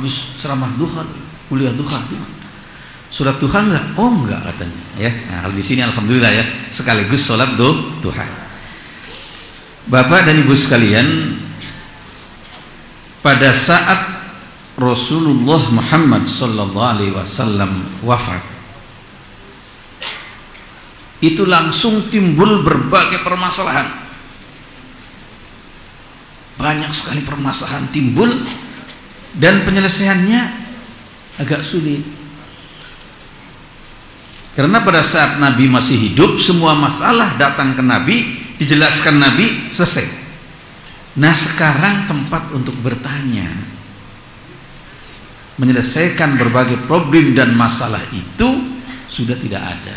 habis ceramah duha, kuliah duha, sholat duha enggak? Oh enggak katanya. Ya, nah, di sini alhamdulillah ya, sekaligus sholat duha. Bapak dan Ibu sekalian, pada saat Rasulullah Muhammad sallallahu alaihi wasallam wafat, itu langsung timbul berbagai permasalahan. Banyak sekali permasalahan timbul dan penyelesaiannya agak sulit. Karena pada saat Nabi masih hidup, semua masalah datang ke Nabi, dijelaskan Nabi, selesai. Nah sekarang tempat untuk bertanya, menyelesaikan berbagai problem dan masalah itu sudah tidak ada.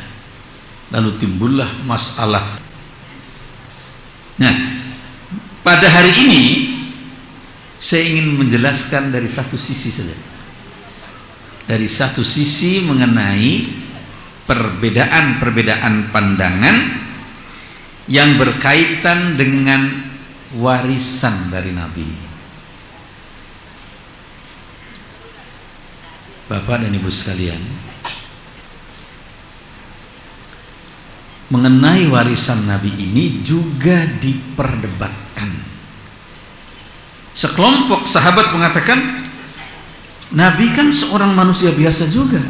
Lalu timbullah masalah. Nah, pada hari ini saya ingin menjelaskan dari satu sisi saja. Dari satu sisi mengenai perbedaan-perbedaan pandangan yang berkaitan dengan warisan dari Nabi. Bapak dan Ibu sekalian, mengenai warisan Nabi ini juga diperdebatkan. Sekelompok sahabat mengatakan, Nabi kan seorang manusia biasa juga.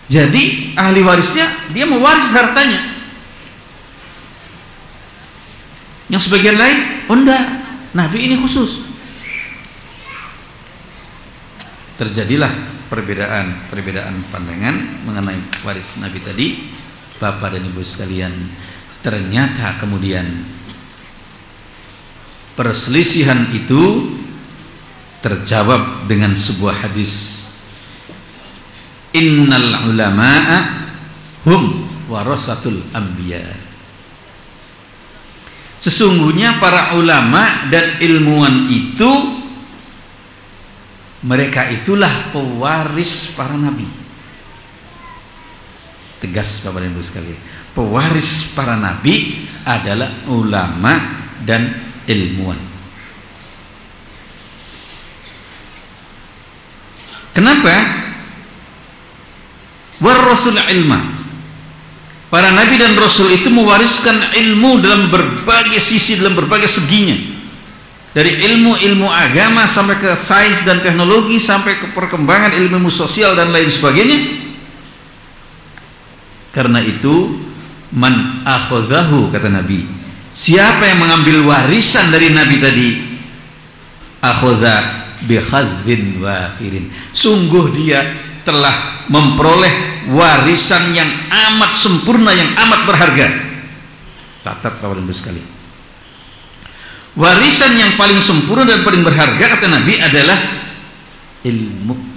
Jadi ahli warisnya dia mewaris hartanya. Yang sebagian lain, oh enggak, Nabi ini khusus. Terjadilah perbedaan pandangan mengenai waris Nabi tadi. Bapak dan Ibu sekalian, ternyata kemudian perselisihan itu terjawab dengan sebuah hadis, innal ulama'a hum warasatul anbiya. Sesungguhnya para ulama dan ilmuwan itu, mereka itulah pewaris para nabi. Tegas Bapak dan Ibu sekalian, pewaris para nabi adalah ulama dan ilmuwan. Kenapa? Warasul ilma. Para nabi dan rasul itu mewariskan ilmu dalam berbagai sisi, dalam berbagai seginya. Dari ilmu agama sampai ke sains dan teknologi, sampai ke perkembangan ilmu sosial dan lain sebagainya. Karena itu, man akhadhahu, kata Nabi, siapa yang mengambil warisan dari Nabi tadi, akhadha bi khadzin wafirin, sungguh dia telah memperoleh warisan yang amat sempurna, yang amat berharga. Catat Bapak dan Ibu sekalian, warisan yang paling sempurna dan paling berharga, kata Nabi, adalah ilmu.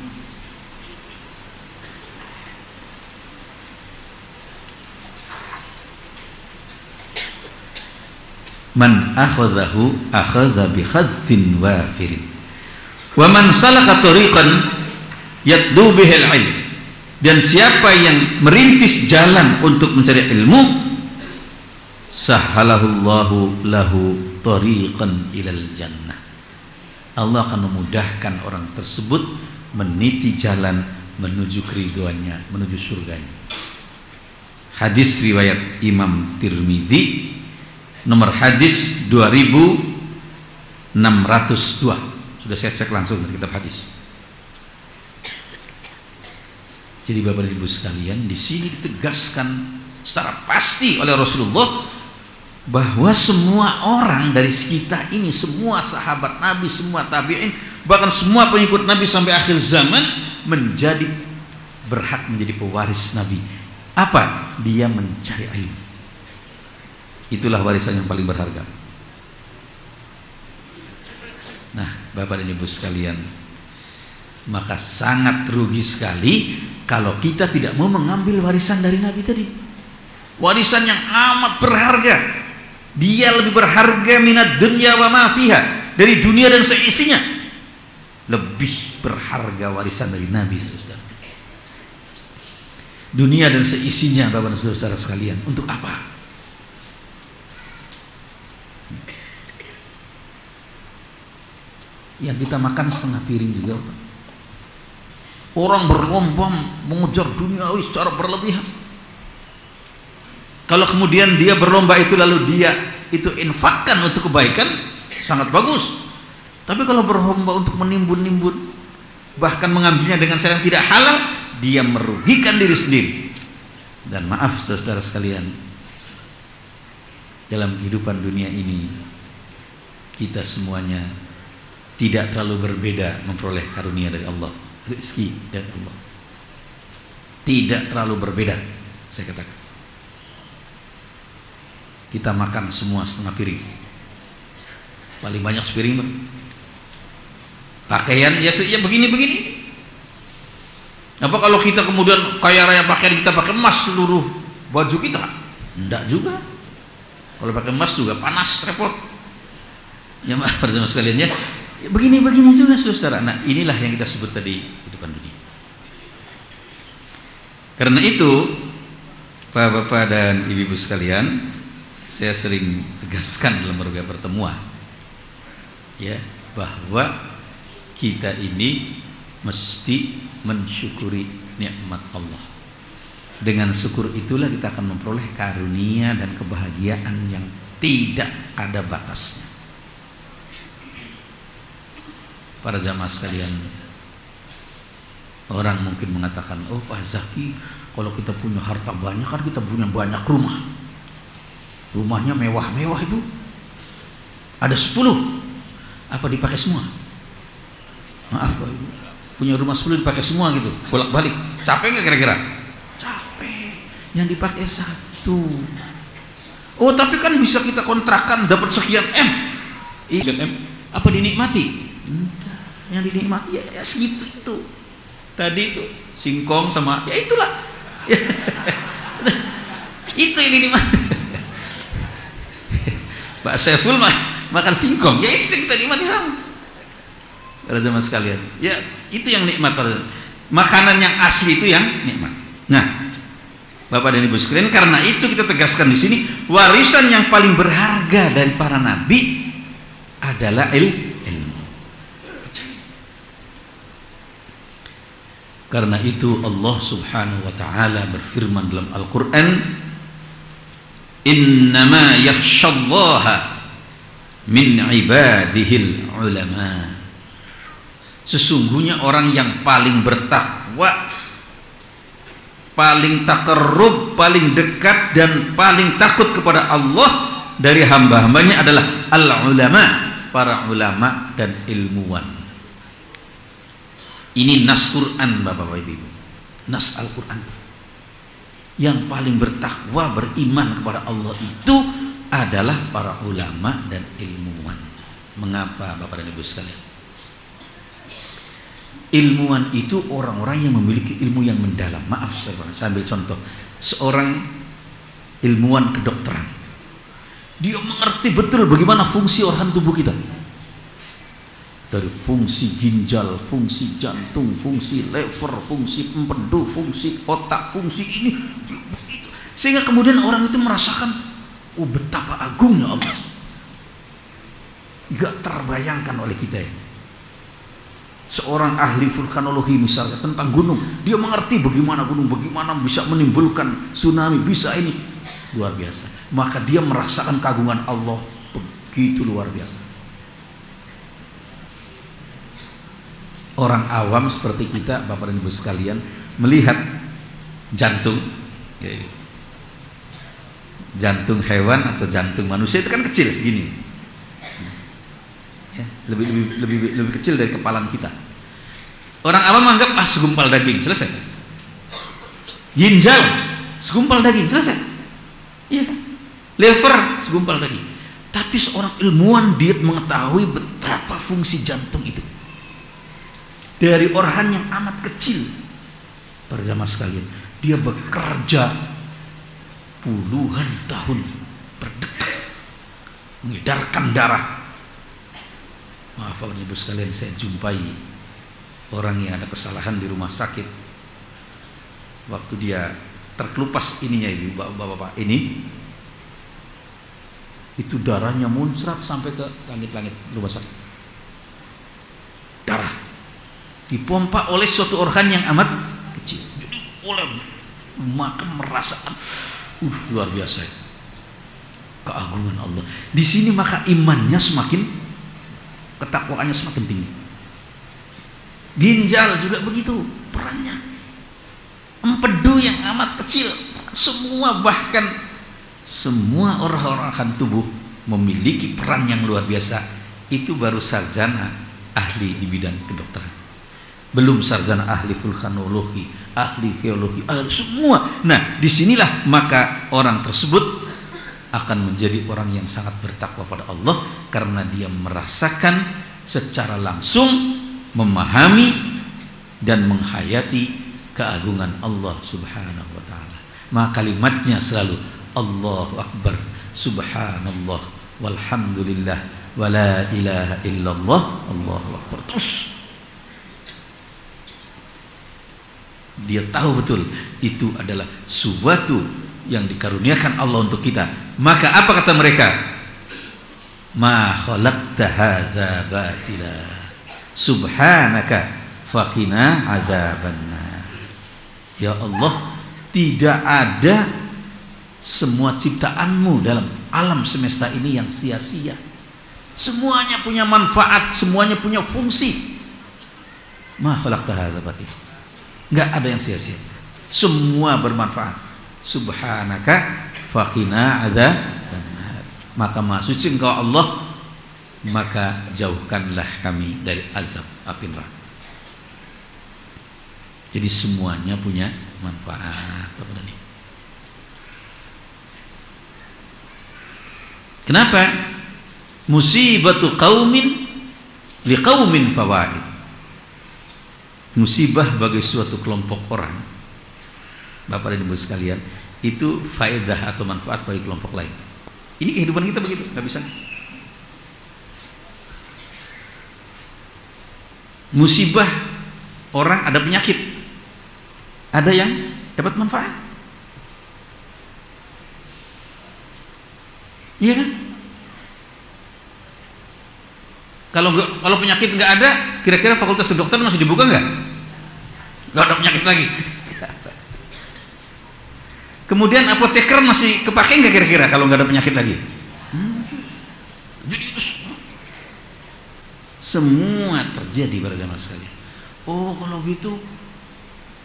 Man akhadhahu akhadha bi khadzin wafirin. Wa man salaka tariqan yatlu bihil ilm. Dan siapa yang merintis jalan untuk mencari ilmu, sahalahullahu lahu tariqan ilal jannah. Allah akan memudahkan orang tersebut meniti jalan menuju keridhoannya, menuju surganya. Hadis riwayat Imam Tirmidzi, nomor hadis 2602. Sudah saya cek langsung dari kitab hadis. Jadi Bapak dan Ibu sekalian, di sini ditegaskan secara pasti oleh Rasulullah bahwa semua orang dari kita ini, semua sahabat Nabi, semua tabi'in, bahkan semua pengikut Nabi sampai akhir zaman menjadi berhak menjadi pewaris Nabi. Apa? Dia mencari ilmu. Itulah warisan yang paling berharga. Nah, Bapak dan Ibu sekalian, maka sangat rugi sekali kalau kita tidak mau mengambil warisan dari Nabi tadi. Warisan yang amat berharga. Dia lebih berharga minad dunya wa ma fiha, dari dunia dan seisinya. Lebih berharga warisan dari Nabi, saudara. Dunia dan seisinya, Bapak dan saudara sekalian, untuk apa? Yang kita makan setengah piring juga. Orang berlomba mengejar duniawi secara berlebihan. Kalau kemudian dia berlomba itu lalu dia itu infakkan untuk kebaikan, sangat bagus. Tapi kalau berlomba untuk menimbun-nimbun, bahkan mengambilnya dengan cara yang tidak halal, dia merugikan diri sendiri. Dan maaf saudara sekalian, dalam kehidupan dunia ini kita semuanya tidak terlalu berbeda memperoleh karunia dari Allah, rezeki dari Allah. Tidak terlalu berbeda, saya katakan. Kita makan semua setengah piring, paling banyak sepiring. Pakaian ya begini-begini. Apa kalau kita kemudian kaya raya pakaian, kita pakai emas seluruh baju kita? Enggak juga. Kalau pakai emas juga panas, repot. Ya maaf teman-teman sekalian ya. Begini-begini juga saudara. Nah, inilah yang kita sebut tadi kehidupan dunia. Karena itu, Bapak-bapak dan ibu-ibu sekalian, saya sering tegaskan dalam berbagai pertemuan, ya, bahwa kita ini mesti mensyukuri nikmat Allah. Dengan syukur itulah kita akan memperoleh karunia dan kebahagiaan yang tidak ada batasnya. Para jamaah sekalian, orang mungkin mengatakan, oh Pak Zaki, kalau kita punya harta banyak kan kita punya banyak rumah. Rumahnya mewah-mewah itu. Ada 10. Apa dipakai semua? Maaf Pak Ibu, punya rumah 10 dipakai semua gitu, bolak-balik. Capek nggak kira-kira? Capek. Yang dipakai 1. Oh tapi kan bisa kita kontrakan dapat sekian M. Sekian M. Apa dinikmati? Enggak. Yang dinikmati ya segitu itu. Tadi itu singkong sama ya itulah. Itu yang dinikmati. Pak Saiful makan singkong, ya itu kita nikmati sama. Para jemaah sekalian, ya itu yang nikmat. Makanan yang asli itu yang nikmat. Nah, Bapak dan Ibu sekalian, karena itu kita tegaskan di sini, warisan yang paling berharga dari para nabi adalah ilmu. Karena itu Allah Subhanahu wa taala berfirman dalam Al-Qur'an, innama yakhsyallaha min ibadihil ulama. Sesungguhnya orang yang paling bertakwa, paling taqarrub, paling dekat dan paling takut kepada Allah dari hamba-hambanya adalah al-ulama, para ulama dan ilmuwan. Ini nas Quran Bapak Ibu, nas Al-Quran. Yang paling bertakwa, beriman kepada Allah itu adalah para ulama dan ilmuwan. Mengapa Bapak dan Ibu sekalian? Ilmuwan itu orang-orang yang memiliki ilmu yang mendalam. Maaf saya ambil contoh. Seorang ilmuwan kedokteran, dia mengerti betul bagaimana fungsi organ tubuh kita. Dari fungsi ginjal, fungsi jantung, fungsi lever, fungsi empedu, fungsi otak, fungsi ini, itu. Sehingga kemudian orang itu merasakan, oh betapa agungnya Allah. Gak terbayangkan oleh kita ya. Seorang ahli vulkanologi misalnya tentang gunung, dia mengerti bagaimana gunung, bagaimana bisa menimbulkan tsunami, bisa ini. Luar biasa. Maka dia merasakan keagungan Allah begitu luar biasa. Orang awam seperti kita, Bapak dan Ibu sekalian, melihat jantung, jantung hewan atau jantung manusia itu kan kecil segini, ya, lebih kecil dari kepalan kita. Orang awam menganggap segumpal daging, selesai. Ginjal segumpal daging, selesai. Iya kan? Lever segumpal daging. Tapi seorang ilmuwan dia mengetahui betapa fungsi jantung itu. Dari organ yang amat kecil, para jamaah sekalian, dia bekerja puluhan tahun berdetak mengedarkan darah. Maaf Bapak Ibu sekalian, saya jumpai orang yang ada kesalahan di rumah sakit. Waktu dia terkelupas ininya ibu bapak-bapak ini, itu darahnya muncrat sampai ke langit-langit rumah sakit. dipompa oleh suatu organ yang amat kecil. Jadi oleh maka merasakan luar biasa keagungan Allah. Di sini maka imannya semakin, ketakwaannya semakin tinggi. Ginjal juga begitu perannya. Empedu yang amat kecil, semua bahkan semua organ tubuh memiliki peran yang luar biasa. Itu baru sarjana ahli di bidang kedokteran. Belum sarjana ahli vulkanologi, ahli geologi, semua. Nah, disinilah maka orang tersebut akan menjadi orang yang sangat bertakwa pada Allah karena dia merasakan secara langsung, memahami dan menghayati keagungan Allah Subhanahu wa taala. Maka kalimatnya selalu Allahu Akbar, Subhanallah, walhamdulillah, wala ilaha illallah, Allahu Akbar. Terus dia tahu betul itu adalah suatu yang dikaruniakan Allah untuk kita. Maka apa kata mereka? Ma khalaqta hadza batila subhanaka faqina adzabannar. Ya Allah, tidak ada semua ciptaanmu dalam alam semesta ini yang sia-sia. Semuanya punya manfaat, semuanya punya fungsi. Ma khalaqta hadza batila. Enggak ada yang sia-sia. Semua bermanfaat. Subhanaka faqina adzabannar. Maka maha suci Engkau Allah, maka jauhkanlah kami dari azab api neraka. Jadi semuanya punya manfaat. Kenapa? Musibatu qaumin liqaumin fawaid. Musibah bagi suatu kelompok orang, Bapak dan Ibu sekalian, itu faedah atau manfaat bagi kelompok lain. Ini kehidupan kita begitu, nggak bisa. Musibah orang ada penyakit, ada yang dapat manfaat. Iya kan? Kalau penyakit nggak ada, kira-kira fakultas kedokteran masih dibuka nggak? Nggak ada penyakit lagi. Kemudian apoteker masih kepake nggak kira-kira kalau nggak ada penyakit lagi? Jadi semua terjadi pada zaman sekalian. Oh, kalau gitu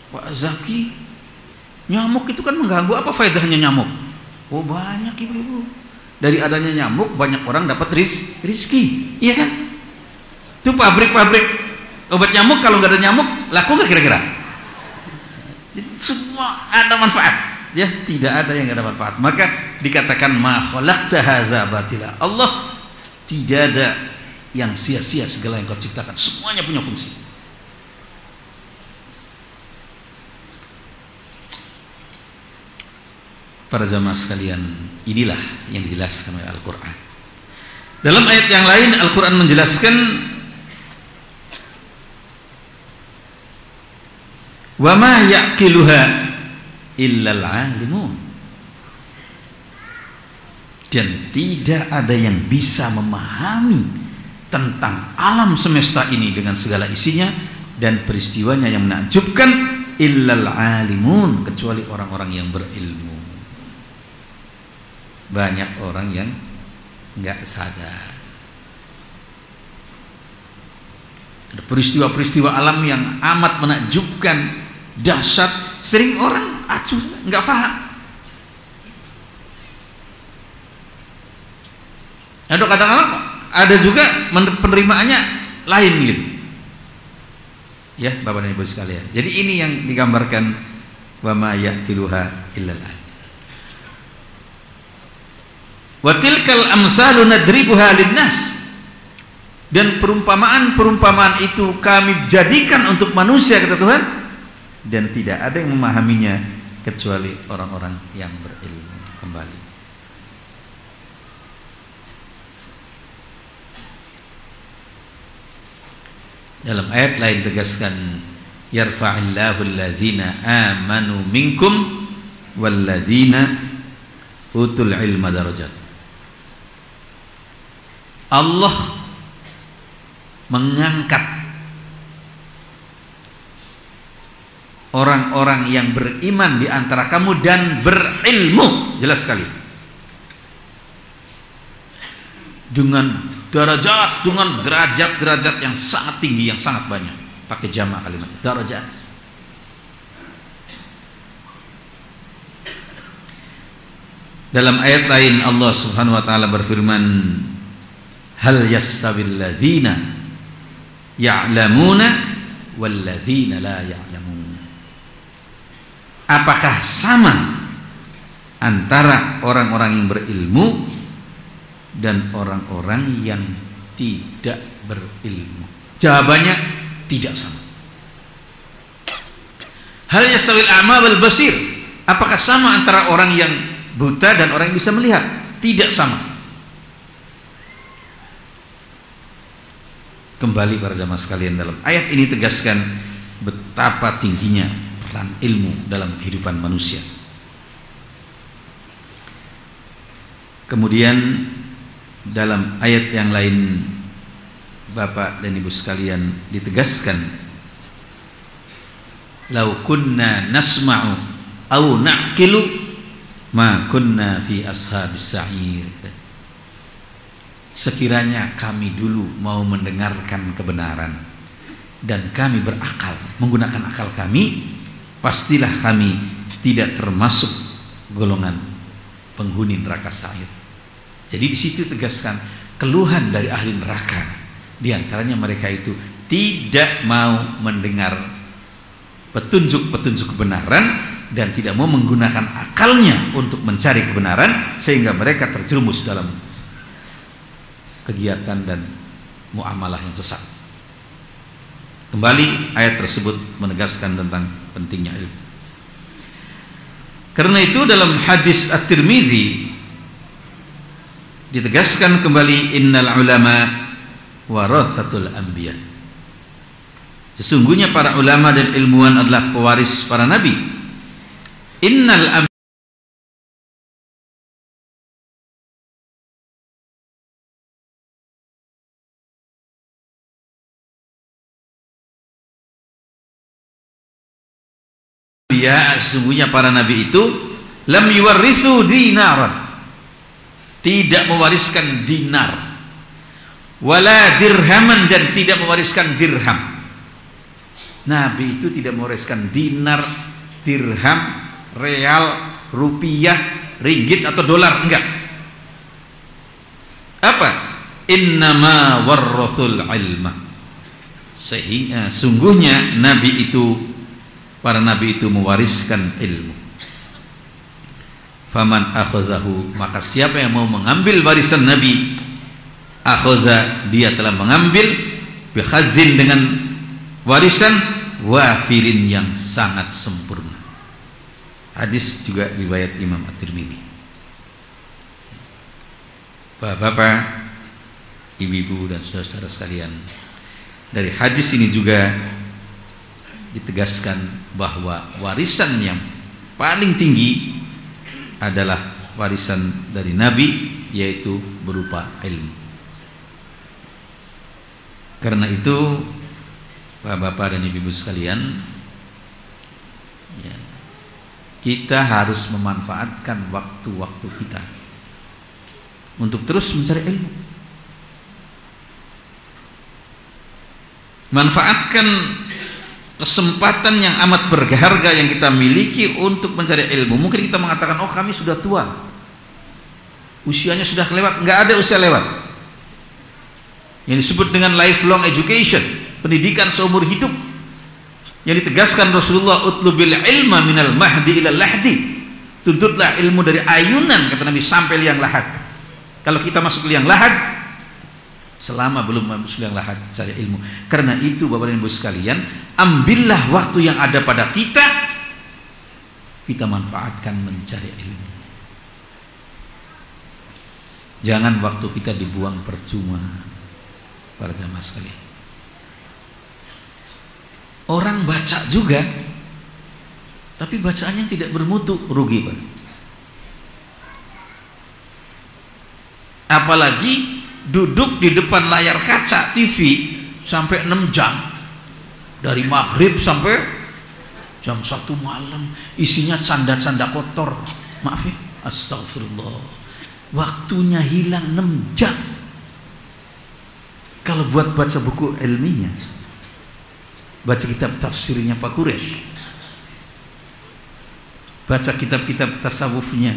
Pak Zaki, nyamuk itu kan mengganggu. Apa faedahnya nyamuk? Oh, banyak ibu-ibu. Dari adanya nyamuk banyak orang dapat rizki, iya kan? Itu pabrik-pabrik obat nyamuk, kalau nggak ada nyamuk laku nggak kira-kira? Semua ada manfaat. Ya, tidak ada yang nggak ada manfaat. Maka dikatakan ma khalaqta hadza batila. Allah tidak ada yang sia-sia, segala yang kau ciptakan semuanya punya fungsi. Para jamaah sekalian, inilah yang dijelaskan oleh Al-Quran. Dalam ayat yang lain Al-Quran menjelaskan wa ma yaqiluha illal alimun, dan tidak ada yang bisa memahami tentang alam semesta ini dengan segala isinya dan peristiwanya yang menakjubkan illal alimun, kecuali orang-orang yang berilmu. Banyak orang yang nggak sadar. Ada peristiwa-peristiwa alam yang amat menakjubkan, dahsyat, sering orang acuh, nggak paham. Ada kadang-kadang ada juga penerimaannya lain gitu. Ya, Bapak dan Ibu sekalian. Jadi ini yang digambarkan wa ma yaqiluha illal alim. Wa tilkal amsalu nadribuha linnas, dan perumpamaan-perumpamaan itu kami jadikan untuk manusia, kata Tuhan, dan tidak ada yang memahaminya kecuali orang-orang yang berilmu. Kembali dalam ayat lain tegaskan yarfa'illahu alladzina amanu minkum walladzina utul ilma darajat. Allah mengangkat orang-orang yang beriman di antara kamu dan berilmu. Jelas sekali. Dengan derajat yang sangat tinggi, yang sangat banyak. Pakai jamak kalimat derajat. Dalam ayat lain Allah Subhanahu wa taala berfirman, hal yastawil ladzina ya'lamuna wal ladzina la ya'lamun. Apakah sama antara orang-orang yang berilmu dan orang-orang yang tidak berilmu? Jawabannya tidak sama. Hal yastawil a'ma wal basir. Apakah sama antara orang yang buta dan orang yang bisa melihat? Tidak sama. Kembali para jamaah sekalian, dalam ayat ini tegaskan betapa tingginya peran ilmu dalam kehidupan manusia. Kemudian dalam ayat yang lain, Bapak dan Ibu sekalian, ditegaskan, lau kunna nasma'u au na'qilu ma kunna fi ashabis sa'ir. Sekiranya kami dulu mau mendengarkan kebenaran dan kami berakal, menggunakan akal kami, pastilah kami tidak termasuk golongan penghuni neraka sa'ir. Jadi di situ tegaskan keluhan dari ahli neraka, di antaranya mereka itu tidak mau mendengar petunjuk-petunjuk kebenaran dan tidak mau menggunakan akalnya untuk mencari kebenaran, sehingga mereka terjerumus dalam kegiatan dan muamalah yang sesat. Kembali ayat tersebut menegaskan tentang pentingnya ilmu. Karena itu dalam hadis At-Tirmidzi ditegaskan kembali, innal ulama warathatul anbiya. Sesungguhnya para ulama dan ilmuwan adalah pewaris para nabi. Innal anbiya, sesungguhnya para nabi itu lam yuwarrithu dinaran, tidak mewariskan dinar, wala dirhaman, dan tidak mewariskan dirham. Nabi itu tidak mewariskan dinar, dirham, real, rupiah, ringgit atau dolar, enggak. Apa? Innama warrathul ilma. Sehingga sungguhnya nabi itu, para nabi itu mewariskan ilmu. Faman akhazahu, maka siapa yang mau mengambil warisan nabi, akhaza, dia telah mengambil, bikhazin, dengan warisan wafirin, yang sangat sempurna. Hadis juga riwayat Imam At-Tirmidzi. Bapak-bapak, ibu-ibu dan saudara-saudara sekalian, dari hadis ini juga ditegaskan bahwa warisan yang paling tinggi adalah warisan dari Nabi, yaitu berupa ilmu. Karena itu Bapak-bapak dan ibu-ibu sekalian, ya, kita harus memanfaatkan waktu-waktu kita untuk terus mencari ilmu. Manfaatkan kesempatan yang amat berharga yang kita miliki untuk mencari ilmu. Mungkin kita mengatakan, oh kami sudah tua, usianya sudah kelewat. Enggak ada usia lewat. Yang disebut dengan lifelong education, pendidikan seumur hidup, yang ditegaskan Rasulullah, utlubil ilma minal mahdi ilal lahdi. Tuntutlah ilmu dari ayunan, kata Nabi, sampai liang lahat. Kalau kita masuk liang lahat, selama belum masuk liang lahat, cari ilmu. Karena itu Bapak dan Ibu sekalian, ambillah waktu yang ada pada kita, kita manfaatkan mencari ilmu. Jangan waktu kita dibuang percuma, para jamaah sekalian. Orang baca juga, tapi bacaannya tidak bermutu, rugi Pak. Apalagi duduk di depan layar kaca TV sampai 6 jam, dari maghrib sampai Jam 1 malam isinya canda-canda kotor. Maaf ya, astagfirullah. Waktunya hilang 6 jam. Kalau buat baca buku ilmiah, baca kitab tafsirnya Pak Quraisy, baca kitab-kitab tasawufnya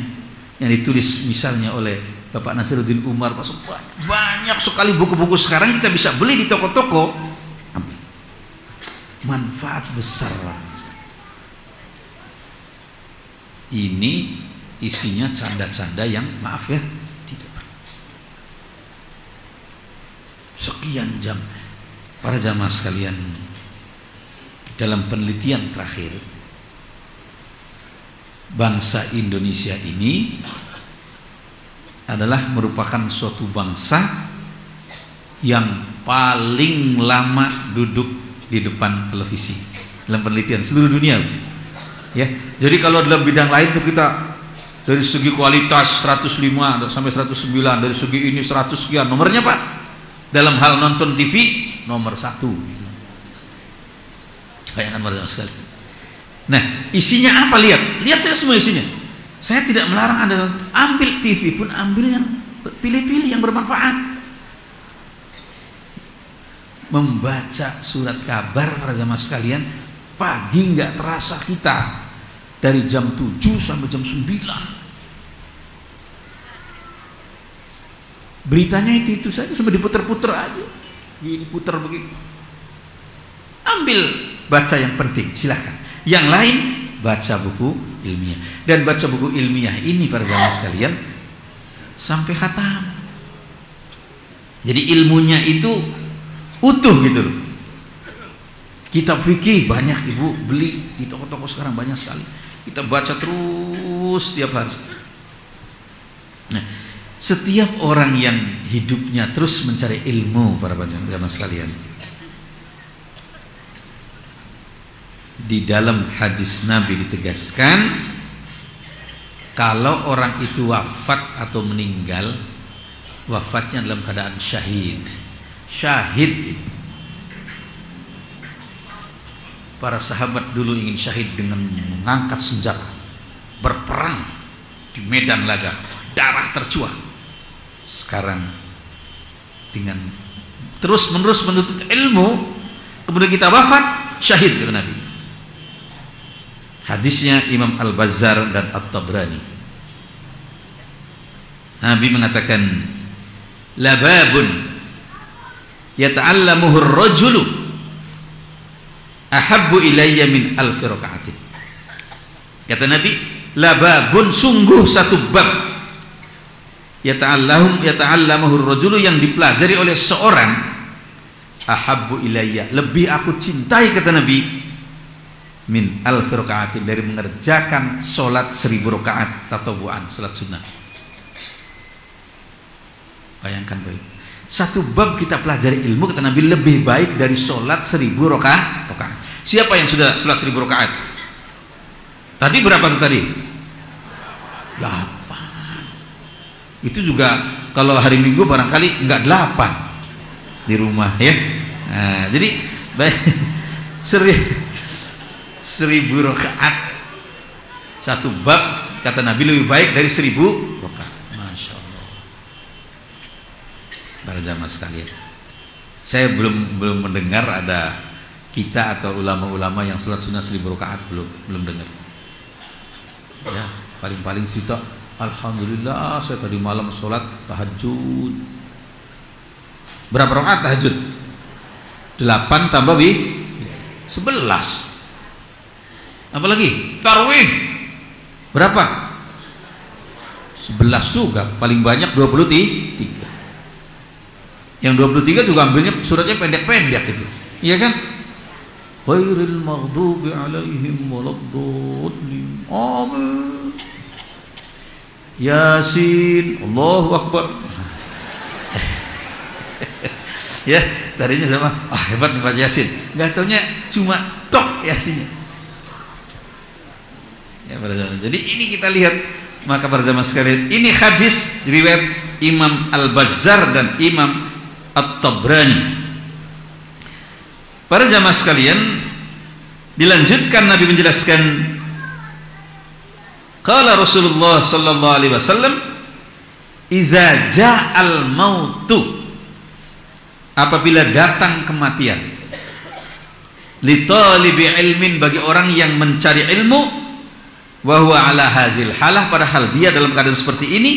yang ditulis misalnya oleh Bapak Nasiruddin Umar, banyak sekali buku-buku sekarang kita bisa beli di toko-toko. Manfaat besar. Ini isinya canda-canda yang maaf ya tidak perlu. Sekian jam. Para jamaah sekalian, dalam penelitian terakhir, bangsa Indonesia ini adalah merupakan suatu bangsa yang paling lama duduk di depan televisi dalam penelitian seluruh dunia. Ya, jadi kalau dalam bidang lain itu kita dari segi kualitas 105 sampai 109, dari segi ini 100 sekian, nomornya Pak. Dalam hal nonton TV nomor 1. Bayangkan pada sekali. Nah, isinya apa? Lihat saya semua isinya. Saya tidak melarang Anda ambil TV pun, ambil yang pilih-pilih yang bermanfaat. Membaca surat kabar para jamaah sekalian, pagi nggak terasa kita dari jam 7 sampai jam 9. Beritanya itu saja, sampai diputer-puter aja. Gini puter begitu. Ambil baca yang penting, silakan. Yang lain baca buku ilmiah. Dan baca buku ilmiah ini para jamaah sekalian sampai khatam. Jadi ilmunya itu utuh gitu loh. Kitab fikih banyak ibu beli di toko-toko sekarang, banyak sekali. Kita baca terus setiap hari. Nah, setiap orang yang hidupnya terus mencari ilmu para jamaah sekalian, di dalam hadis Nabi ditegaskan, kalau orang itu wafat atau meninggal, wafatnya dalam keadaan syahid. Syahid. Para sahabat dulu ingin syahid dengan mengangkat senjata, berperang di medan laga, darah tercuah. Sekarang dengan terus-menerus menuntut ilmu, kemudian kita wafat, syahid kata Nabi. Hadisnya Imam Al-Bazzar dan At-Tabrani. Nabi mengatakan, lababun yata'allamuhu ar-rajulu ahabbu ilayya min alfi raka'atin. Kata Nabi, lababun, sungguh satu bab, yata'allamuhu ar-rajulu, yang dipelajari oleh seorang, ahabbu ilayya, lebih aku cintai kata Nabi, min alfi raka'atin, dari mengerjakan solat 1000 rakaat tatawuan, solat sunnah. Bayangkan baik, satu bab kita pelajari ilmu kata Nabi lebih baik dari solat 1000 rakaat. Siapa yang sudah solat 1000 rakaat? Tadi berapa tuh tadi? 8. Itu juga kalau hari Minggu barangkali enggak 8 di rumah ya. Nah, jadi baik 1000 rakaat satu bab kata Nabi lebih baik dari 1000 rakaat. Masya Allah. Para jamaah sekalian, saya belum mendengar ada kita atau ulama-ulama yang sholat sunnah 1000 rakaat, belum dengar. Ya, paling sitok, alhamdulillah saya tadi malam sholat tahajud. Berapa rakaat tahajud? 8 tambah 11. Apalagi tarawih berapa? 11 juga, paling banyak 23. Yang 23 juga ambilnya suratnya pendek-pendek gitu. Iya kan? Ghairil maghdubi alaihim waladdallin. Amin. Yasin, Allahu Akbar. Ya, tadinya sama, hebat nih Pak Yasin. Enggak taunya cuma tok Yasinnya. Ya, jadi ini kita lihat, maka para jamaah sekalian, ini hadis riwayat Imam Al-Bazzar dan Imam At-Tabrani. Para jamaah sekalian, Dilanjutkan Nabi menjelaskan, qala Rasulullah sallallahu alaihi wasallam, "Idza ja'al mautu," apabila datang kematian, li talibi ilmin, bagi orang yang mencari ilmu, wa huwa ala hadzal halah, padahal dia dalam keadaan seperti ini,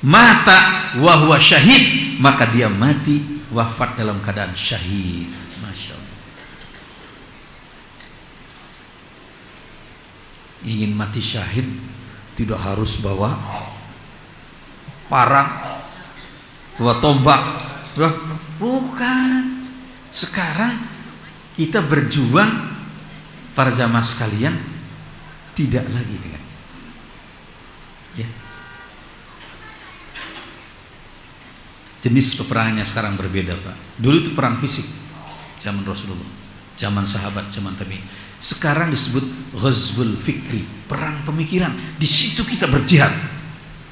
mata wa huwa syahid, maka dia mati wafat dalam keadaan syahid. Masya Allah. Ingin mati syahid tidak harus bawa parang, bawa tombak, bukan. Sekarang kita berjuang, para jamaah sekalian, tidak lagi dengan ya. Jenis peperangannya sekarang berbeda, Pak. Dulu itu perang fisik zaman Rasulullah, zaman sahabat, zaman tabi'in. Sekarang disebut ghazwul fikri, perang pemikiran. Di situ kita berjihad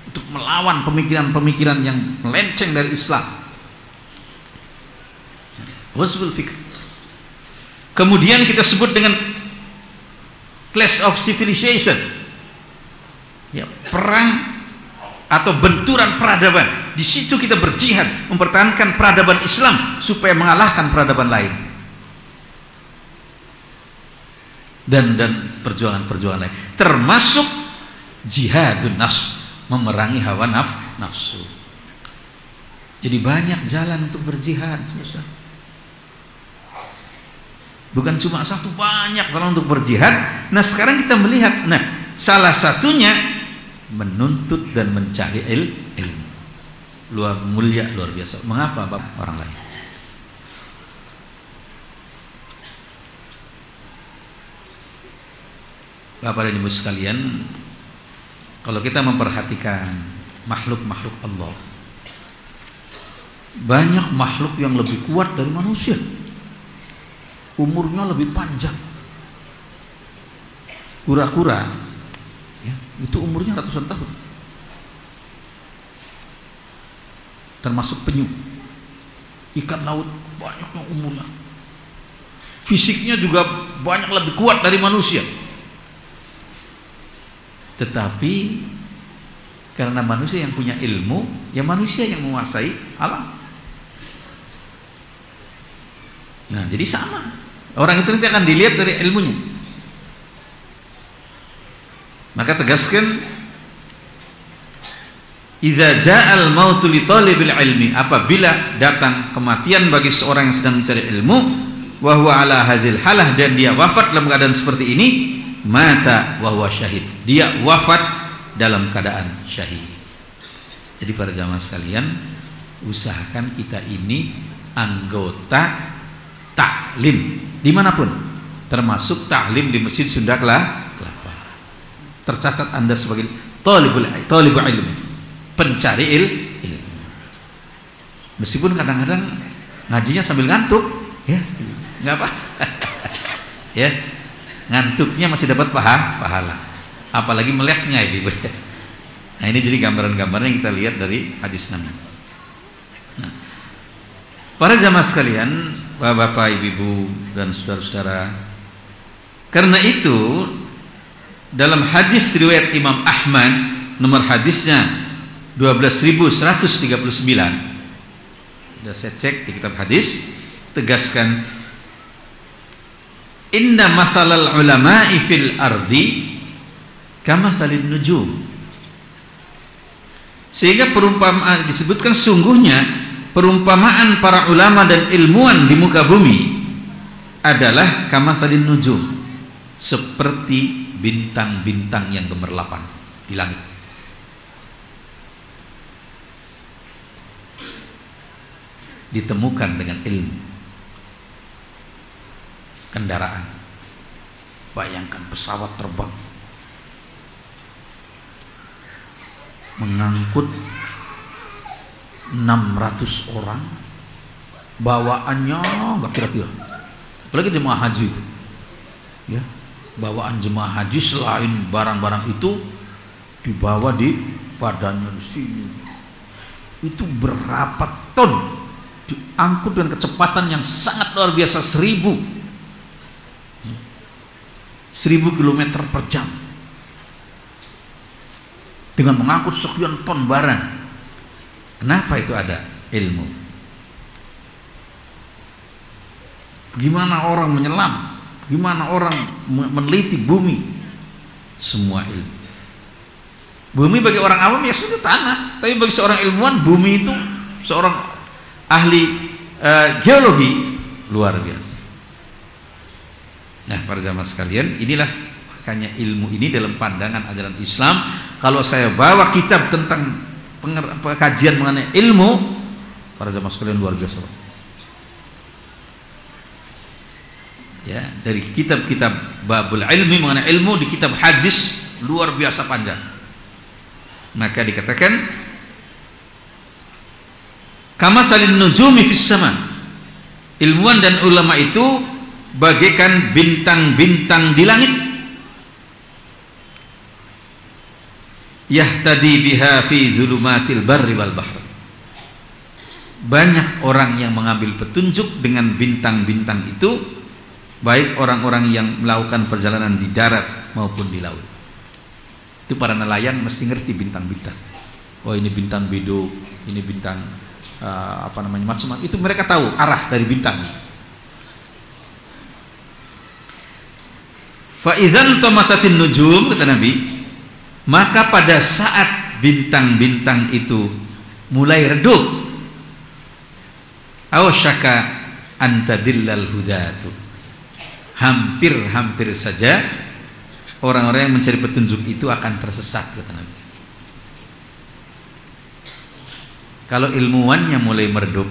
untuk melawan pemikiran-pemikiran yang melenceng dari Islam. Ghazwul fikri. Kemudian kita sebut dengan clash of civilization. Ya, perang atau benturan peradaban. Di situ kita berjihad mempertahankan peradaban Islam supaya mengalahkan peradaban lain. Dan perjuangan-perjuangan lain, termasuk jihadun nafs, memerangi hawa nafsu. Jadi banyak jalan untuk berjihad, susah. Bukan cuma satu, banyak jalan untuk berjihad. Nah, sekarang kita melihat, salah satunya menuntut dan mencari ilmu. Luar biasa. Mengapa orang lain? Bapak dan Ibu sekalian, kalau kita memperhatikan makhluk-makhluk Allah, banyak makhluk yang lebih kuat dari manusia, umurnya lebih panjang. Kura-kura ya, itu umurnya ratusan tahun, termasuk penyu. Ikan laut banyak yang umurnya, fisiknya juga banyak lebih kuat dari manusia. Tetapi karena manusia yang punya ilmu, ya manusia yang menguasai alam. Nah, jadi sama. Orang itu nanti akan dilihat dari ilmunya. Maka tegaskan, idza ja'al mautu li talibil ilmi, apabila datang kematian bagi seorang yang sedang mencari ilmu, wa huwa ala hadzal halah, dan dia wafat dalam keadaan seperti ini, mata wa huwa syahid, dia wafat dalam keadaan syahid. Jadi para jamaah sekalian, usahakan kita ini anggota taklim dimanapun, termasuk taklim di Masjid Sunda Kelapa. Tercatat Anda sebagai talibul ilmi, pencari ilmu. Meskipun kadang-kadang ngajinya sambil ngantuk, ya, nggak apa, ya. Ngantuknya masih dapat pahala, apalagi meleknya ibu. Nah, ini jadi gambaran-gambaran yang kita lihat dari hadis Nabi. Nah, para jamaah sekalian, bapak, ibu, dan saudara-saudara, karena itu dalam hadis riwayat Imam Ahmad, nomor hadisnya 12.139, sudah saya cek di kitab hadis, tegaskan, inna masalal ulama'i fil ardi kamasalin nujum. Sehingga perumpamaan disebutkan, sungguhnya perumpamaan para ulama dan ilmuwan di muka bumi adalah kamasalin nujum, seperti bintang-bintang yang gemerlapan di langit. Ditemukan dengan ilmu. Kendaraan, bayangkan pesawat terbang mengangkut 600 orang, bawaannya nggak kira-kira, apalagi jemaah haji itu, ya, bawaan jemaah haji selain barang-barang itu dibawa di badannya di sini, itu berapa ton, diangkut dengan kecepatan yang sangat luar biasa, 1000 1000 km per jam dengan mengangkut sekian ton barang. Kenapa itu ada? Ilmu. Gimana orang menyelam, gimana orang meneliti bumi, semua ilmu. Bumi bagi orang awam ya sudah tanah, tapi bagi seorang ilmuwan bumi itu, seorang ahli geologi luar biasa. Nah, para jamaah sekalian, inilah makanya ilmu ini dalam pandangan ajaran Islam. Kalau saya bawa kitab tentang kajian mengenai ilmu, para jamaah sekalian luar biasa. Ya, dari kitab-kitab babul ilmi mengenai ilmu, di kitab hadis luar biasa panjang. Maka dikatakan kama salin nujumi fis sama. Ilmuwan dan ulama itu bagaikan bintang-bintang di langit. Yahtadi biha fi zulumatil barri wal bahr. Banyak orang yang mengambil petunjuk dengan bintang-bintang itu, baik orang-orang yang melakukan perjalanan di darat maupun di laut. Itu para nelayan mesti ngerti bintang-bintang. Oh, ini bintang bidu, ini bintang macam-macam. Itu mereka tahu arah dari bintang. Fa idzan tamasatin nujum, kata Nabi, maka pada saat bintang-bintang itu mulai redup, awsyaka antadillal hudatu, hampir saja orang-orang yang mencari petunjuk itu akan tersesat, kata Nabi. Kalau ilmuwannya mulai meredup,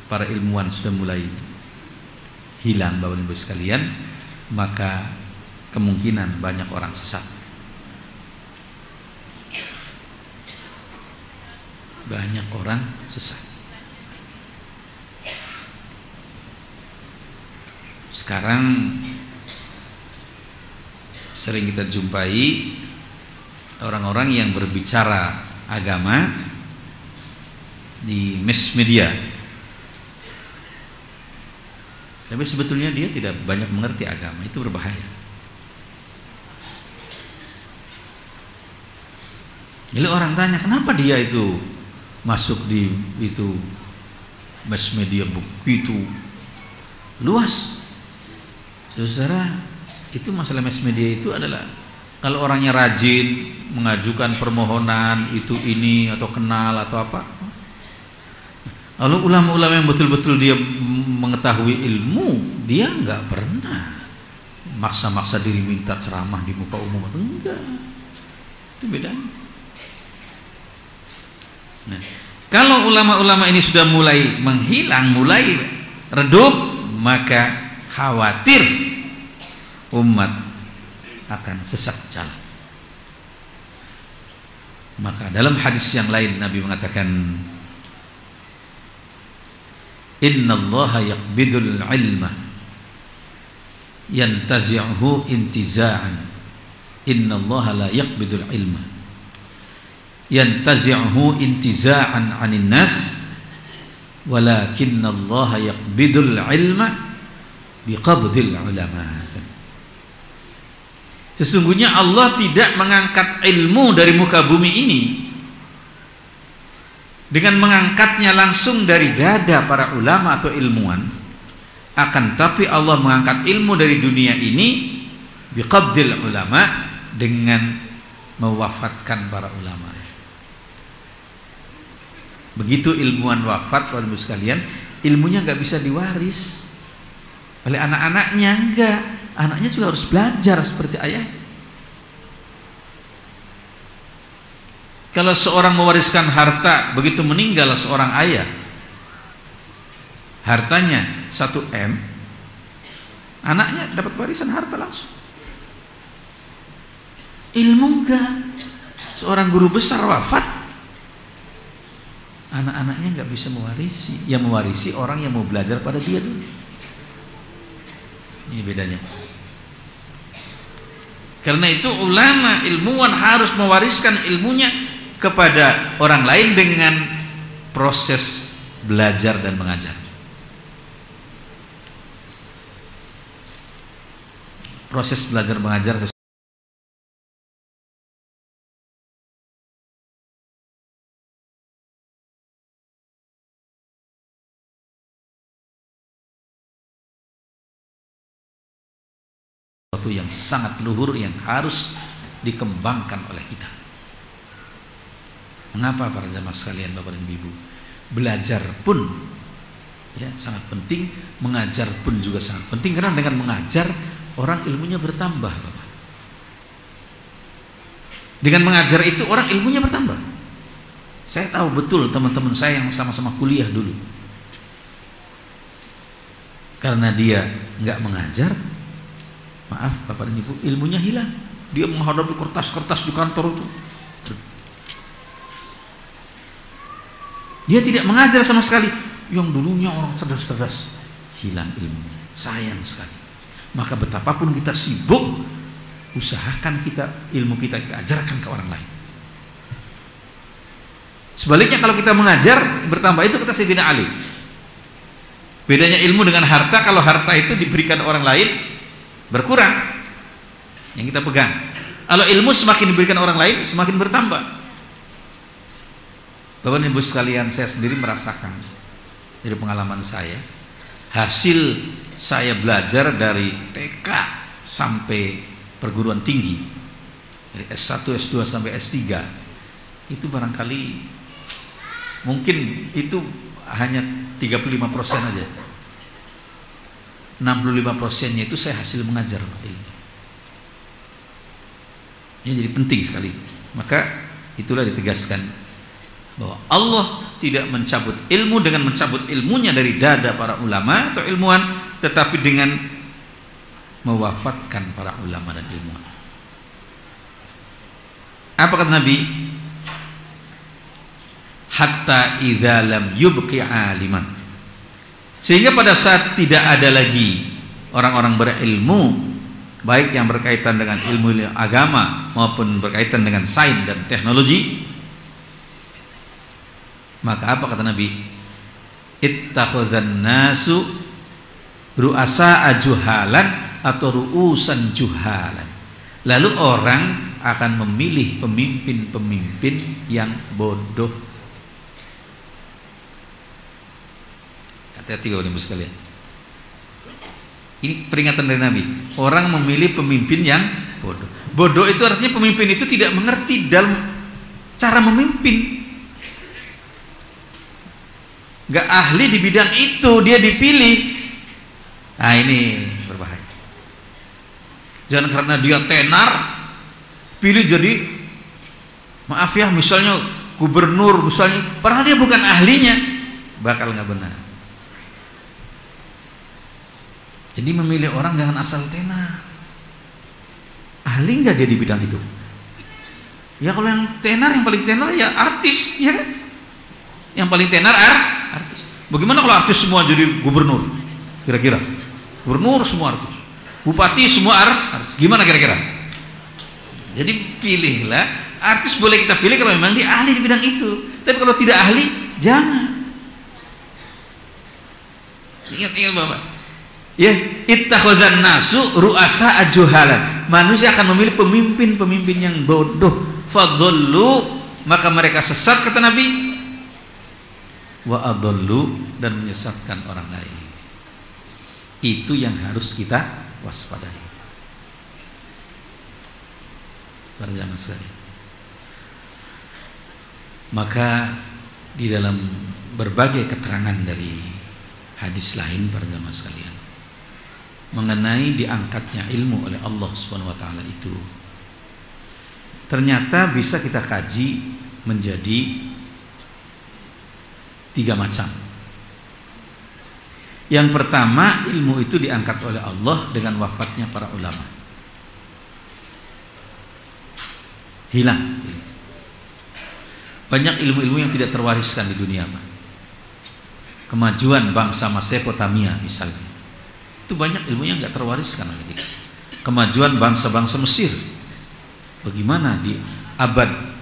para ilmuwan sudah mulai hilang, Bapak Ibu sekalian, maka kemungkinan banyak orang sesat. Banyak orang sesat. Sekarang sering kita jumpai orang-orang yang berbicara agama di mass media, tapi sebetulnya dia tidak banyak mengerti agama. Itu berbahaya. Jadi orang tanya, kenapa dia itu masuk di itu mass media begitu luas? Saudara, itu masalah mass media itu adalah kalau orangnya rajin mengajukan permohonan itu ini atau kenal atau apa. Lalu ulama-ulama yang betul-betul dia mengetahui ilmu, dia nggak pernah maksa-maksa diri minta ceramah di muka umum. Enggak. Itu bedanya. Nah, kalau ulama-ulama ini sudah mulai menghilang, mulai redup, maka khawatir umat akan sesat jalan. Maka dalam hadis yang lain Nabi mengatakan, innallaha yaqbidul ilma yantazi'uhu intiza'an. Innallaha la yaqbidul ilma yantazi'uhu intiza'an 'anil nas, walakinallaha yaqbidul ilma biqabdil ulama. Sesungguhnya Allah tidak mengangkat ilmu dari muka bumi ini dengan mengangkatnya langsung dari dada para ulama atau ilmuwan, akan tapi Allah mengangkat ilmu dari dunia ini biqabdil ulama, dengan mewafatkan para ulama. Begitu ilmuwan wafat, Bapak Ibu sekalian, ilmunya nggak bisa diwaris oleh anak-anaknya. Enggak, anaknya juga harus belajar seperti ayah. Kalau seorang mewariskan harta, begitu meninggal seorang ayah, hartanya 1 M, anaknya dapat warisan harta langsung. Ilmu enggak. Seorang guru besar wafat, anak-anaknya enggak bisa mewarisi. Yang mewarisi orang yang mau belajar pada dia dulu. Ini bedanya. Karena itu ulama, ilmuwan harus mewariskan ilmunya kepada orang lain dengan proses belajar dan mengajar. proses belajar mengajar sesuatu yang sangat luhur yang harus dikembangkan oleh kita. Mengapa para jamaah sekalian, Bapak dan Ibu? Belajar pun ya sangat penting, mengajar pun juga sangat penting, karena dengan mengajar orang ilmunya bertambah, Bapak. Dengan mengajar itu orang ilmunya bertambah. Saya tahu betul teman-teman saya yang sama-sama kuliah dulu, karena dia nggak mengajar, maaf Bapak dan Ibu, ilmunya hilang. Dia menghadapi kertas-kertas di kantor itu, dia tidak mengajar sama sekali. Yang dulunya orang cerdas-cerdas, hilang ilmunya. Sayang sekali. Maka betapapun kita sibuk, usahakan ilmu kita ajarkan ke orang lain. Sebaliknya kalau kita mengajar bertambah, itu kata Sayyidina Ali. Bedanya ilmu dengan harta, kalau harta itu diberikan orang lain berkurang yang kita pegang. Kalau ilmu semakin diberikan orang lain semakin bertambah. Bapak dan Ibu sekalian, saya sendiri merasakan dari pengalaman saya, hasil saya belajar dari TK sampai perguruan tinggi, dari S1, S2 sampai S3, itu barangkali mungkin itu hanya 35% aja. 65%-nya itu saya hasil mengajar ilmu. Ini jadi penting sekali. Maka itulah ditegaskan bahwa Allah tidak mencabut ilmu dengan mencabut ilmunya dari dada para ulama atau ilmuwan, tetapi dengan mewafatkan para ulama dan ilmuwan. Apa kata Nabi? Hatta idza lam yubqi aliman. Sehingga pada saat tidak ada lagi orang-orang berilmu, baik yang berkaitan dengan ilmu agama maupun berkaitan dengan sains dan teknologi, maka apa kata Nabi? Ittakhadhan nasu ru'asa juhalan atau ru'usan juhalan. Lalu orang akan memilih pemimpin-pemimpin yang bodoh. Hati-hati Bapak Ibu sekalian. Ini peringatan dari Nabi. Orang memilih pemimpin yang bodoh. Bodoh itu artinya pemimpin itu tidak mengerti dalam cara memimpin. Gak ahli di bidang itu, dia dipilih. Nah ini berbahaya. Jangan karena dia tenar pilih jadi, maaf ya, misalnya gubernur misalnya, padahal dia bukan ahlinya, bakal gak benar. Jadi memilih orang jangan asal tenar. Ahli gak dia di bidang itu? Ya kalau yang tenar, yang paling tenar ya artis, ya kan? Yang paling tenar artis. Bagaimana kalau artis semua jadi gubernur? Kira-kira gubernur semua artis, bupati semua artis, gimana kira-kira? Jadi pilihlah artis, boleh kita pilih kalau memang dia ahli di bidang itu. Tapi kalau tidak ahli, jangan. Ingat-ingat Bapak. Ya, ittakhadzan nasu ru'asa ajuhalan. Manusia akan memilih pemimpin-pemimpin yang bodoh. Fadhallu, maka mereka sesat kata Nabi. Wa adallu, dan menyesatkan orang lain. Itu yang harus kita waspadai. Para jamaah sekalian. Maka di dalam berbagai keterangan dari hadis lain para jamaah sekalian, mengenai diangkatnya ilmu oleh Allah Subhanahu wa taala itu, ternyata bisa kita kaji menjadi 3 macam. Yang pertama, ilmu itu diangkat oleh Allah dengan wafatnya para ulama. Hilang. Banyak ilmu-ilmu yang tidak terwariskan di dunia, Pak. Kemajuan bangsa Mesopotamia misalnya, itu banyak ilmu yang nggak terwariskan oleh kita. Kemajuan bangsa-bangsa Mesir, bagaimana di abad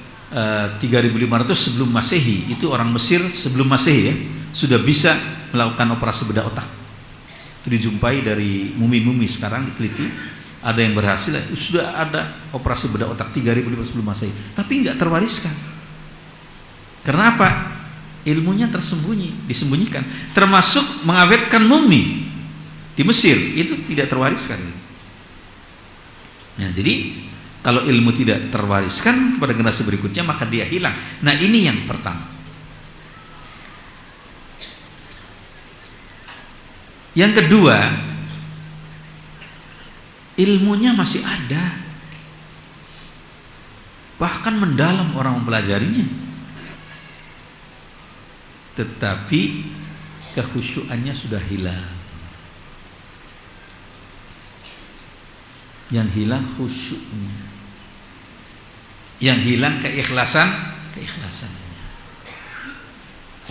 3500 sebelum Masehi, itu orang Mesir sebelum Masehi ya, sudah bisa melakukan operasi bedah otak. Itu dijumpai dari mumi-mumi sekarang diteliti, Ada yang berhasil, sudah ada operasi bedah otak 3.500 sebelum Masehi, tapi nggak terwariskan. Karena apa? Ilmunya tersembunyi, disembunyikan. Termasuk mengawetkan mumi di Mesir, itu tidak terwariskan. Nah, jadi kalau ilmu tidak terwariskan kepada generasi berikutnya, maka dia hilang. Nah, ini yang pertama. Yang kedua, ilmunya masih ada, bahkan mendalam orang mempelajarinya, tetapi kekhusyuannya sudah hilang. Yang hilang khusyuknya, yang hilang keikhlasannya.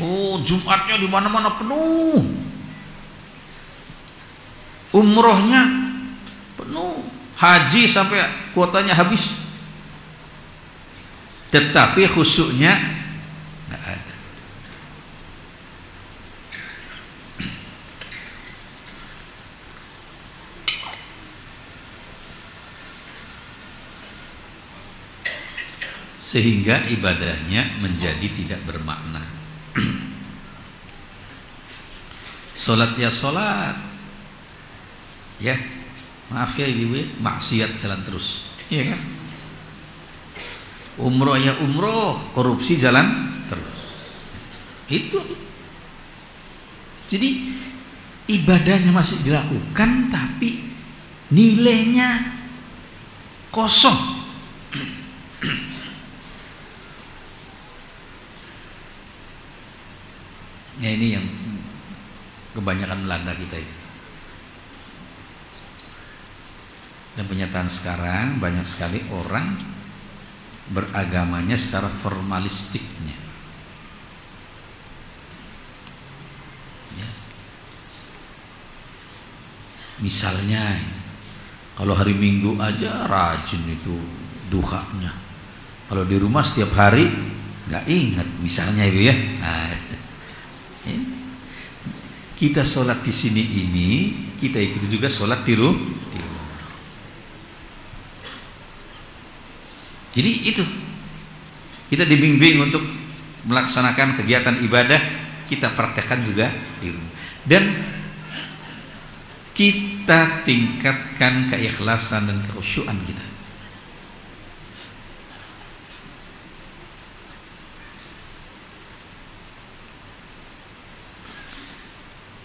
Oh, Jumatnya di mana-mana penuh, umrohnya penuh, haji sampai kuotanya habis, tetapi khusyuknya nggak ada. Sehingga ibadahnya menjadi tidak bermakna. Salat ya salat, ya maaf ya ibu, maksiat jalan terus, iya kan? Umroh ya umroh, korupsi jalan terus. Itu. Jadi ibadahnya masih dilakukan, tapi nilainya kosong. Ya, ini yang kebanyakan melanda kita itu. Dan penyataan sekarang banyak sekali orang beragamanya secara formalistiknya. Ya. Misalnya, kalau hari Minggu aja rajin itu duhanya. Kalau di rumah setiap hari nggak ingat, misalnya itu ya. Nah, kita sholat di sini ini, kita ikuti juga sholat di rumah. Jadi itu, kita dibimbing untuk melaksanakan kegiatan ibadah, kita praktekkan juga di rumah. Dan kita tingkatkan keikhlasan dan kekhusyuan kita.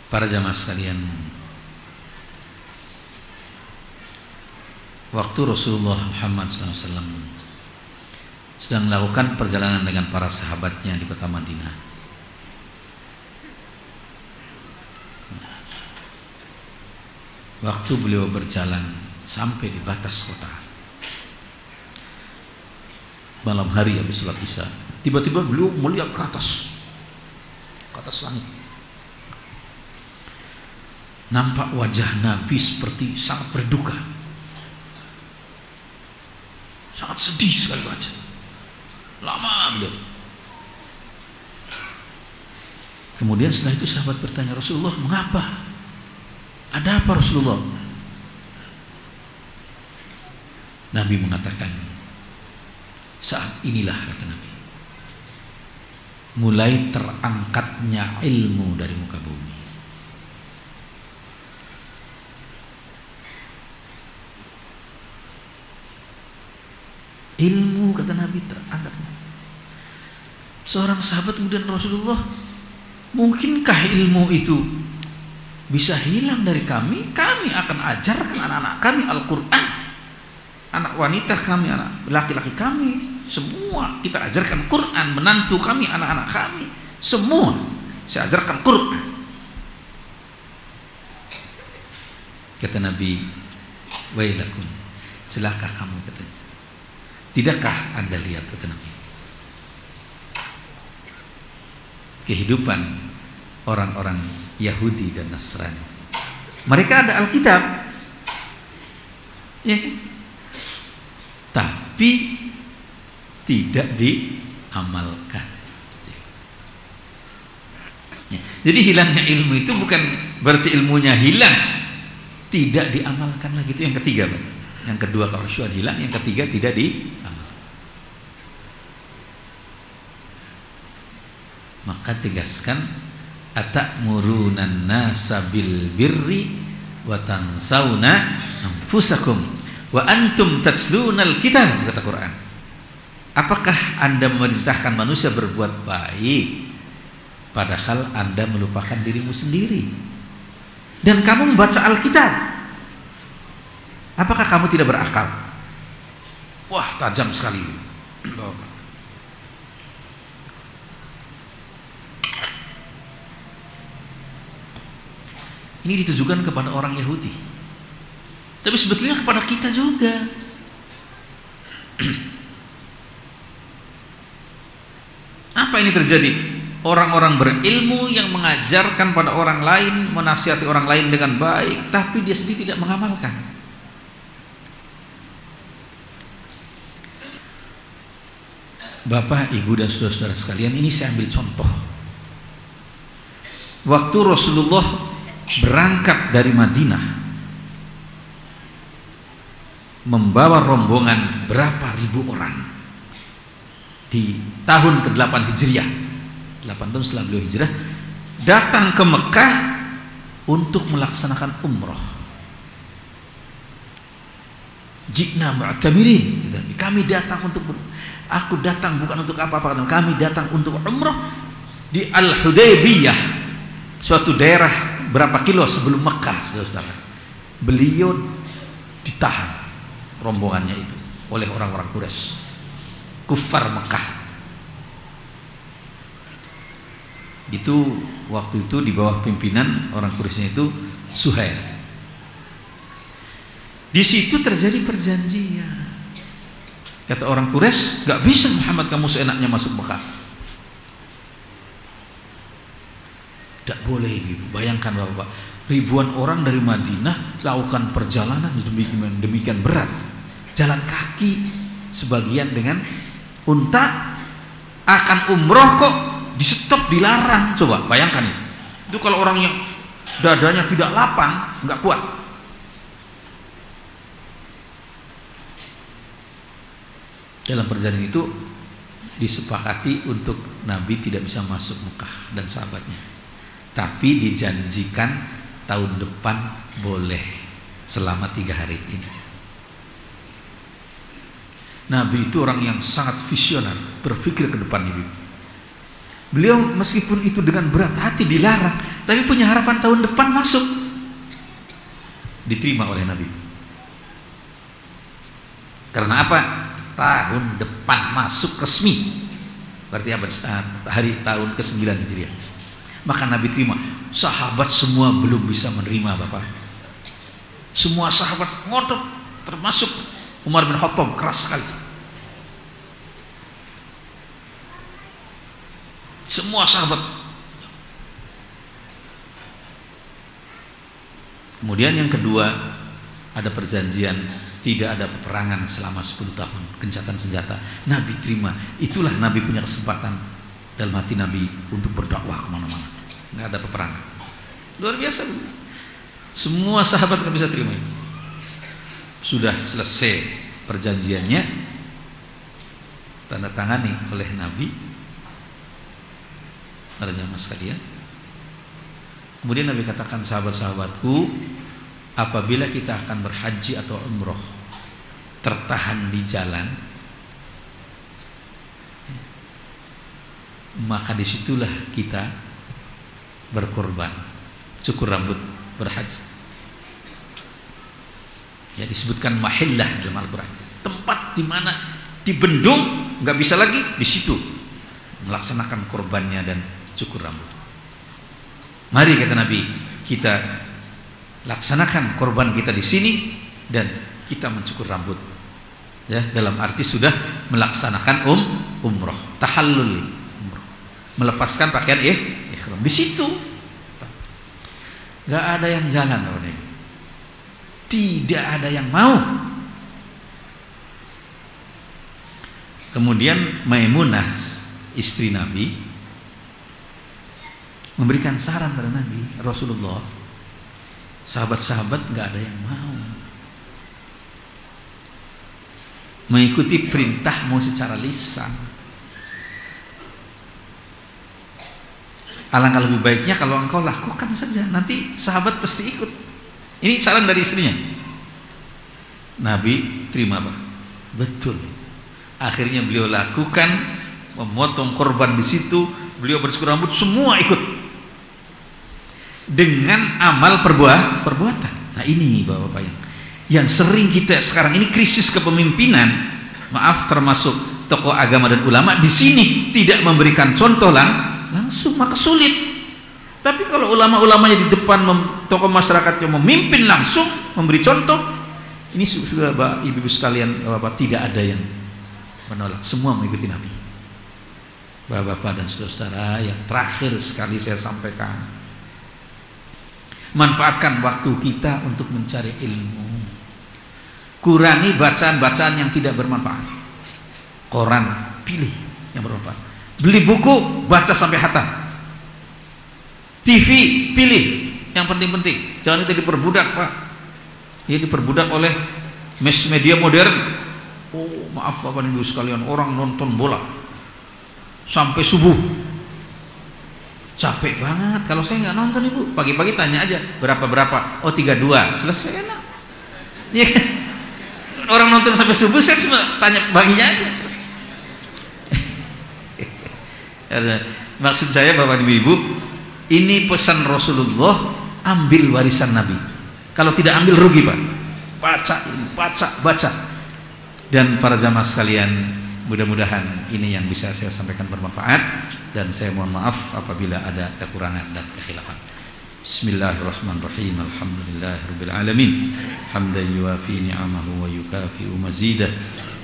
Para jamaah sekalian, waktu Rasulullah Muhammad SAW sedang melakukan perjalanan dengan para sahabatnya di kota Madinah, waktu beliau berjalan sampai di batas kota, malam hari habis sholat isya, tiba-tiba beliau melihat ke atas langit. Nampak wajah Nabi seperti sangat berduka, sangat sedih sekali wajah. Lama beliau. Kemudian setelah itu sahabat bertanya, Rasulullah, mengapa? Ada apa Rasulullah? Nabi mengatakan, saat inilah, kata Nabi, mulai terangkatnya ilmu dari muka bumi. Ilmu, kata Nabi, terangkat. Seorang sahabat kemudian, Rasulullah, mungkinkah ilmu itu bisa hilang dari kami? Kami akan ajarkan anak-anak kami Al-Quran, anak wanita kami, anak laki-laki kami, semua kita ajarkan Quran. Menantu kami, anak-anak kami, semua saya ajarkan Quran. Kata Nabi, wailakum, celaka kamu, katanya. Tidakkah Anda lihat, kata Nabi, kehidupan orang-orang Yahudi dan Nasrani? Mereka ada Alkitab, ya, tapi tidak diamalkan. Ya. Jadi hilangnya ilmu itu bukan berarti ilmunya hilang, tidak diamalkan lagi. Itu yang ketiga, Pak. Yang kedua kehusyuan hilang, yang ketiga tidak diamalkan. Maka tegaskan, atamuruna nasa bil birri wa tansawna anfusakum wa antum tatlunal kitab, kata Quran. Apakah Anda memerintahkan manusia berbuat baik padahal Anda melupakan dirimu sendiri dan kamu membaca Alkitab? Apakah kamu tidak berakal? Wah, tajam sekali. Ini ditujukan kepada orang Yahudi, tapi sebetulnya kepada kita juga. Apa ini terjadi? Orang-orang berilmu yang mengajarkan pada orang lain, menasihati orang lain dengan baik, tapi dia sendiri tidak mengamalkan. Bapak, Ibu dan saudara-saudara sekalian, ini saya ambil contoh. Waktu Rasulullah berangkat dari Madinah membawa rombongan berapa ribu orang di tahun ke-8 Hijriah, 8 tahun setelah beliau hijrah, datang ke Mekah untuk melaksanakan umroh. Jikna mu'tamirin, kami datang untuk aku datang bukan untuk apa-apa, kami datang untuk umroh di Al-Hudaybiyah, suatu daerah berapa kilo sebelum Mekah, saudara. Beliau ditahan rombongannya itu oleh orang-orang Quraisy, kufar Mekah. Itu waktu itu di bawah pimpinan orang Quraisy itu Suhail. Di situ terjadi perjanjian. Kata orang Quraisy, gak bisa Muhammad kamu seenaknya masuk Mekah. Tidak boleh gitu. Bayangkan Bapak, ribuan orang dari Madinah lakukan perjalanan demikian berat, jalan kaki, sebagian dengan unta, akan umroh kok di-stop, dilarang. Coba bayangkan itu kalau orang yang dadanya tidak lapang, nggak kuat. Dalam perjalanan itu disepakati untuk Nabi tidak bisa masuk Mekah dan sahabatnya, tapi dijanjikan tahun depan boleh selama 3 hari ini. Nabi itu orang yang sangat visioner, berpikir ke depan ini. Beliau meskipun itu dengan berat hati dilarang, tapi punya harapan tahun depan masuk. Diterima oleh Nabi. Karena apa? Tahun depan masuk resmi. Berarti apa? Hari tahun ke-9 Hijriah. Maka Nabi terima. Sahabat semua belum bisa menerima, Bapak. Semua sahabat ngotot, termasuk Umar bin Khattab, keras sekali. Semua sahabat. Kemudian yang kedua, ada perjanjian tidak ada peperangan selama 10 tahun, gencatan senjata. Nabi terima. Itulah Nabi punya kesempatan dalam hati Nabi untuk berdakwah kemana-mana. Nggak ada peperangan. Luar biasa. Semua sahabat nggak bisa terima itu. Sudah selesai perjanjiannya, tanda tangani oleh Nabi. Ada jamaah sekalian. Kemudian Nabi katakan, sahabat-sahabatku, apabila kita akan berhaji atau umroh tertahan di jalan, maka disitulah kita berkorban, cukur rambut, berhaji. Ya, disebutkan mahillah dalam Al-Quran, tempat di mana dibendung, nggak bisa lagi, di situ melaksanakan korbannya dan cukur rambut. Mari, kata Nabi, kita laksanakan korban kita di sini dan kita mencukur rambut. Ya, dalam arti sudah melaksanakan umroh, tahallul umroh, melepaskan pakaian ihram. Di situ nggak ada yang jalan, tidak ada yang mau. Kemudian Maimunah, istri Nabi, memberikan saran pada Nabi Rasulullah, Sahabat-sahabat nggak ada yang mau mengikuti perintahmu secara lisan. Alangkah lebih baiknya kalau engkau lakukan saja, nanti sahabat pasti ikut. Ini saran dari istrinya. Nabi terima, Pak. Betul. Akhirnya beliau lakukan, memotong korban di situ, beliau bercukur rambut, semua ikut. Dengan amal perbuatan. Nah ini Bapak-bapak yang sering kita sekarang ini krisis kepemimpinan, maaf termasuk tokoh agama dan ulama di sini tidak memberikan contoh langsung, maka sulit. Tapi kalau ulama-ulamanya di depan, tokoh masyarakat yang memimpin langsung memberi contoh, ini sudah Bapak Ibu sekalian, Bapak tidak ada yang menolak, semua mengikuti Nabi. Bapak-bapak dan saudara-saudara, yang terakhir sekali saya sampaikan, manfaatkan waktu kita untuk mencari ilmu. Kurangi bacaan-bacaan yang tidak bermanfaat. Koran pilih yang bermanfaat. Beli buku, baca sampai hatam. TV pilih yang penting-penting. Jangan itu diperbudak, Pak. Ini diperbudak oleh mass media modern. Oh, maaf Bapak Ibu sekalian, orang nonton bola sampai subuh. Capek banget. Kalau saya nggak nonton Ibu, pagi-pagi tanya aja berapa. Oh 32, selesai enak. Ya, orang nonton sampai subuh, saya cuma tanya baginya aja. Maksud saya Bapak Ibu, ini pesan Rasulullah, ambil warisan Nabi. Kalau tidak ambil rugi, Pak. Baca. Dan para jamaah sekalian, mudah-mudahan ini yang bisa saya sampaikan bermanfaat, dan saya mohon maaf apabila ada kekurangan dan kekhilafan. Bismillahirrahmanirrahim. Alhamdulillahirabbil alamin. Hamdan yuwafi ni'amahu wa yukafi'u mazidah.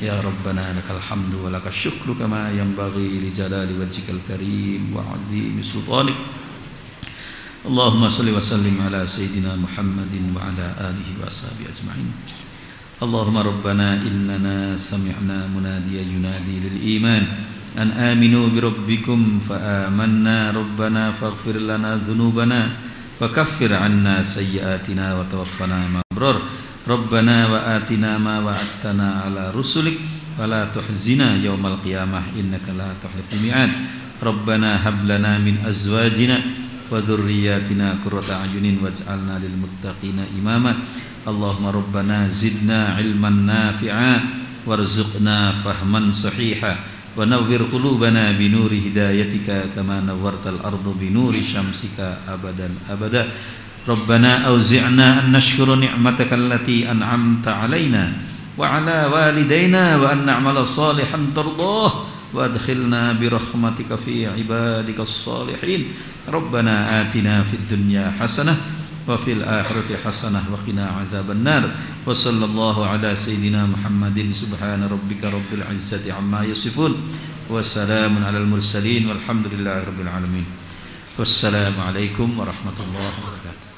Ya Rabbana lakal hamdu wa lakal syukru kama yanbaghi li jalali wajhikal karim wa 'azimi sultanik. Allahumma shalli wa sallim ala sayyidina Muhammadin wa ala alihi wa ashabihi ajma'in. Allahumma rabbana innana sami'na munadiyan yunadi lil iman an aminu bi rabbikum fa amanna rabbana faghfir lana dhunubana wa kaffir 'anna sayyi'atina wa tawaffana ma'al abrar. Rabbana wa atina ma wa'adtana 'ala rusulik wa la tuhzina yawmal qiyamah innaka la tukhliful mi'ad. Rabbana hab lana min azwajina wa dhurriyyatina qurrata a'yunin waj'alna lil muttaqina imama. Allahumma rabbana zidna ilman nafi'a warzuqna fahman sahiha wa nawwir qulubana binuri hidayatika kama nawwartal ardu binuri syamsika abadan abada. Rabbana auzi'na an nashkura ni'mataka allati an'amta 'alaina wa 'ala walidayna wa an na'mala salihan tardah wa adkhilna bi rahmatika fi ibadikas salihin. Rabbana atina fid dunya hasanah wa fil akhirati hasanah wa qina adzabannar. Wa sallallahu ala sayyidina Muhammadin subhana rabbika rabbil izzati amma yasifun wa salamun alal mursalin walhamdulillahi rabbil alamin. Wassalamu alaikum warahmatullahi wabarakatuh.